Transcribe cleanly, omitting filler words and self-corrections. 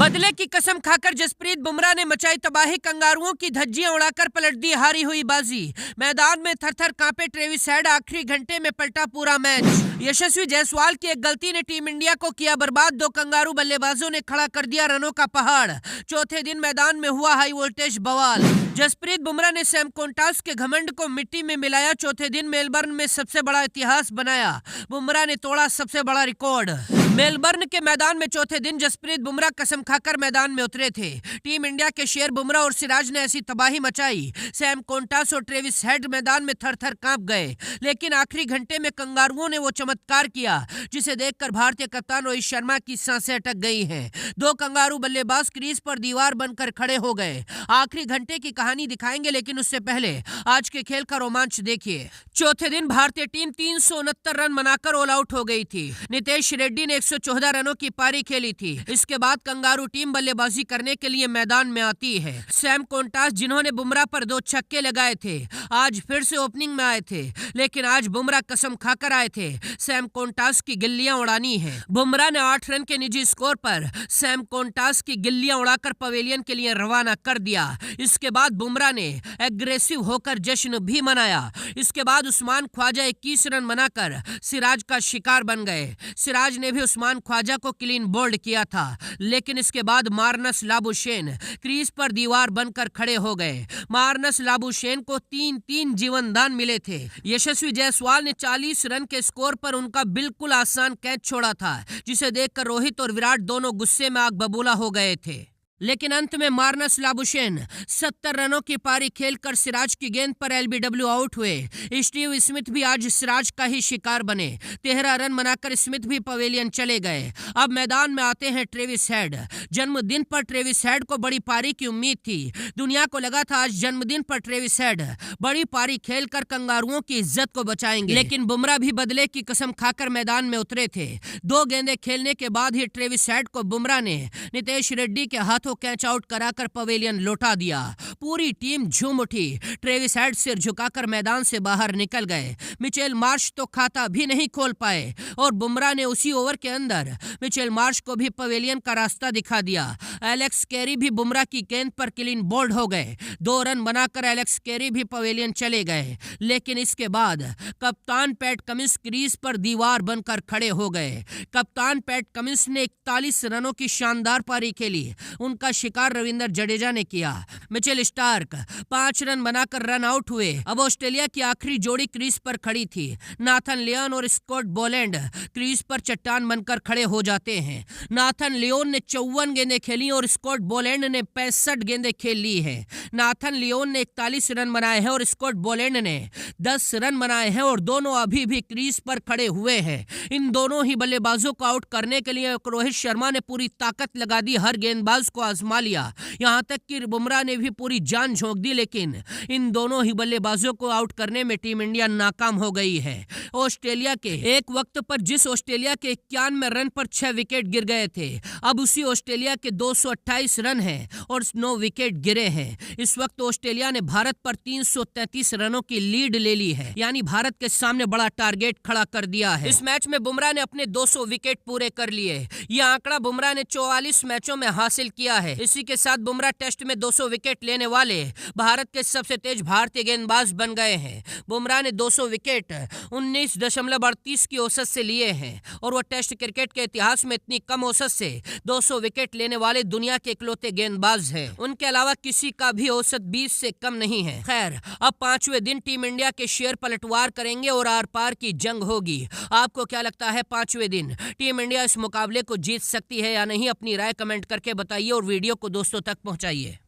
बदले की कसम खाकर जसप्रीत बुमराह ने मचाई तबाही, कंगारुओं की धज्जियां उड़ाकर पलट दी हारी हुई बाजी। मैदान में थर-थर कांपे ट्रेविस हेड, आखिरी घंटे में पलटा पूरा मैच। यशस्वी जायसवाल की एक गलती ने टीम इंडिया को किया बर्बाद, दो कंगारू बल्लेबाजों ने खड़ा कर दिया रनों का पहाड़। चौथे दिन मैदान में हुआ हाई वोल्टेज बवाल। जसप्रीत बुमराह ने सैम कोंटास के घमंड को मिट्टी में मिलाया, चौथे दिन मेलबर्न में सबसे बड़ा इतिहास बनाया। बुमराह ने तोड़ा सबसे बड़ा रिकॉर्ड। मेलबर्न के मैदान में चौथे दिन जसप्रीत बुमराह कसम खाकर मैदान में उतरे थे। टीम इंडिया के शेर बुमराह और सिराज ने ऐसी तबाही मचाई, सैम कोंटास और ट्रेविस हेड मैदान में थर-थर कांप गए। लेकिन आखिरी घंटे में कंगारुओं ने वो चमत्कार किया जिसे देखकर भारतीय कप्तान रोहित शर्मा की सांसें अटक गई हैं। दो कंगारू बल्लेबाज क्रीज पर दीवार बनकर खड़े हो गए। आखिरी घंटे की कहानी दिखाएंगे, लेकिन उससे पहले आज के खेल का रोमांच देखिए। चौथे दिन भारतीय टीम 369 रन बनाकर ऑल आउट हो गई थी। नितेश रेड्डी ने 114 रनों की पारी खेली थी। इसके बाद कंगारू टीम बल्लेबाजी करने के लिए मैदान में आती है। सैम कोंटास, जिन्होंने बुमराह पर 2 छक्के लगाए थे, आज फिर से ओपनिंग में आए थे। लेकिन आज बुमराह कसम खाकर आए थे सैम कोंटास की गिल्लियां उड़ानी है। बुमराह ने 8 रन के निजी स्कोर पर सैम कोंटास की गिल्लियां उड़ाकर पवेलियन के लिए रवाना कर दिया। इसके बाद बुमराह ने एग्रेसिव होकर जश्न भी मनाया। इसके बाद उस्मान ख्वाजा 21 रन बनाकर सिराज का शिकार बन गए। सिराज ने भी उस्मान ख्वाजा को क्लीन बोल्ड किया था, लेकिन इसके बाद मार्नस लाबुशेन क्रीज पर दीवार बनकर खड़े हो गए। मार्नस लाबुशेन को 3-3 जीवनदान मिले थे। यशस्वी जायसवाल ने 40 रन के स्कोर पर उनका बिल्कुल आसान कैच छोड़ा था, जिसे देखकर रोहित और विराट दोनों गुस्से में आग बबूला हो गए थे। लेकिन अंत में मार्नस लाबुशेन 70 रनों की पारी खेलकर सिराज की गेंद पर एलबीडब्ल्यू आउट हुए। स्टीव स्मिथ भी आज सिराज का ही शिकार बने। 13 रन बनाकर स्मिथ भी पवेलियन चले गए। अब मैदान में आते हैं ट्रेविस हेड। जन्मदिन पर ट्रेविस हेड को बड़ी पारी की उम्मीद थी। दुनिया को लगा था आज जन्मदिन पर ट्रेविस हेड बड़ी पारी खेलकर कंगारुओं की इज्जत को बचाएंगे। लेकिन बुमराह भी बदले की कसम खाकर मैदान में उतरे थे। 2 गेंदें खेलने के बाद ही ट्रेविस हेड को बुमराह ने नितेश रेड्डी के हाथों कैच आउट कराकर पवेलियन लौटा दिया। पूरी टीम झूम उठी। ट्रेविस हेड सिर झुकाकर मैदान से बाहर निकल गए। मिचेल मार्श तो खाता भी नहीं खोल पाए और बुमराह ने उसी ओवर के अंदर मिचेल मार्श को भी पवेलियन का रास्ता दिखा दिया। एलेक्स कैरी भी बुमराह की गेंद पर क्लीन बोल्ड हो गए। 2 रन बनाकर एलेक्स कैरी भी पवेलियन चले गए। लेकिन इसके बाद कप्तान पैट कमिंस क्रीज पर दीवार बनकर खड़े हो गए। कप्तान पैट कमिंस ने 41 रनों की शानदार पारी खेली। उनका शिकार रविंद्र जडेजा ने किया। मिचेल स्टार्क 5 रन बनाकर रन आउट हुए। अब ऑस्ट्रेलिया की आखिरी जोड़ी क्रीज पर खड़ी थी। नाथन लियोन और स्कॉट बोलैंड क्रीज पर चट्टान बनकर खड़े हो जाते हैं। नाथन लियोन ने 54 गेंदें खेली और स्कॉट बोलैंड ने 65 गेंदें खेल ली है। नाथन लियोन ने 41 रन बनाए हैं और स्कॉट बोलैंड ने 10 रन बनाए हैं और दोनों अभी भी क्रीज पर खड़े हुए हैं। इन दोनों ही बल्लेबाजों को आउट करने के लिए रोहित शर्मा ने पूरी ताकत लगा दी, हर गेंदबाज को आजमा लिया। यहां तक कि बुमराह ने भी पूरी जान झोंक दी, लेकिन इन दोनों ही बल्लेबाजों को आउट करने में टीम इंडिया नाकाम हो गई है। ऑस्ट्रेलिया के एक वक्त पर जिस ऑस्ट्रेलिया के 91 रन पर 6 विकेट गिर गए थे, अब उसी ऑस्ट्रेलिया के 228 रन हैं और 9 विकेट गिरे हैं। इस वक्त ऑस्ट्रेलिया ने भारत पर 333 रनों की लीड ले ली है, यानी भारत के सामने बड़ा टारगेट खड़ा कर दिया है। इस मैच में बुमराह ने अपने 200 विकेट पूरे कर लिए। यह आंकड़ा बुमराह ने 44 मैचों में हासिल किया है। इसी के साथ बुमराह टेस्ट में 200 विकेट लेने वाले भारत के सबसे तेज भारतीय गेंदबाज बन गए हैं। बुमराह ने 200 विकेट 19.38 की औसत से लिए हैं और वो टेस्ट क्रिकेट के इतिहास में इतनी कम औसत से 200 विकेट लेने वाले दुनिया के इकलौते गेंदबाज हैं। उनके अलावा किसी का भी औसत 20 से कम नहीं है। खैर, अब 5वें दिन टीम इंडिया के शेर पलटवार करेंगे और आर पार की जंग होगी। आपको क्या लगता है 5वें दिन टीम इंडिया इस मुकाबले को जीत सकती है या नहीं? अपनी राय कमेंट करके बताइए और वीडियो को दोस्तों तक पहुंचाइए।